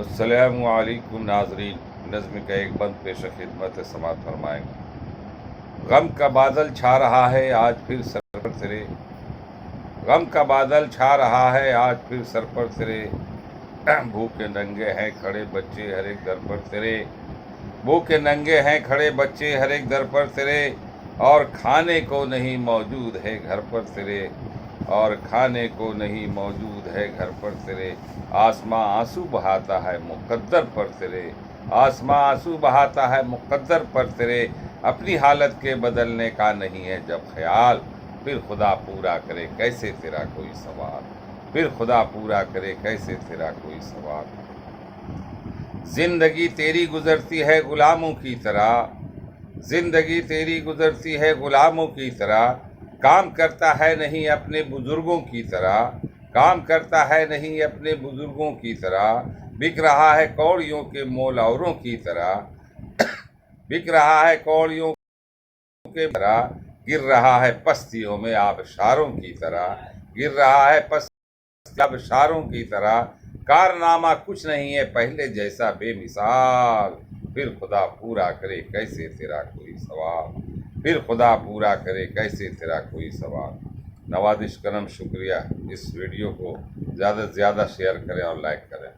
السلام علیکم ناظرین، نظم کا ایک بند پیش خدمت سماعت فرمائیں گے۔ غم کا بادل چھا رہا ہے آج پھر سر پر تیرے، غم کا بادل چھا رہا ہے آج پھر سر پر تیرے، بھوکے ننگے ہیں کھڑے بچے ہر ایک در پر تیرے، بھوکے ننگے ہیں کھڑے بچے ہر ایک در پر تیرے، اور کھانے کو نہیں موجود ہے گھر پر تیرے، اور کھانے کو نہیں موجود ہے گھر پر تیرے، آسماں آنسو بہاتا ہے مقدر پر تیرے، آسماں آنسو بہاتا ہے مقدر پر تیرے، اپنی حالت کے بدلنے کا نہیں ہے جب خیال، پھر خدا پورا کرے کیسے تیرا کوئی سوال، پھر خدا پورا کرے کیسے تیرا کوئی سوال۔ زندگی تیری گزرتی ہے غلاموں کی طرح، زندگی تیری گزرتی ہے غلاموں کی طرح، کام کرتا ہے نہیں اپنے بزرگوں کی طرح، کام کرتا ہے نہیں اپنے بزرگوں کی طرح، بک رہا ہے کوڑیوں کے مول اوروں کی طرح، بک رہا ہے کوڑیوں کے طرح، گر رہا ہے پستیوں میں آبشاروں کی طرح، گر رہا ہے پستیوں میں آبشاروں کی طرح، کارنامہ کچھ نہیں ہے پہلے جیسا بے مثال، پھر خدا پورا کرے کیسے تیرا کوئی سوال، پھر خدا پورا کرے کیسے تیرا کوئی سوال۔ نوازش کرم شکریہ، اس ویڈیو کو زیادہ سے زیادہ شیئر کریں اور لائک کریں۔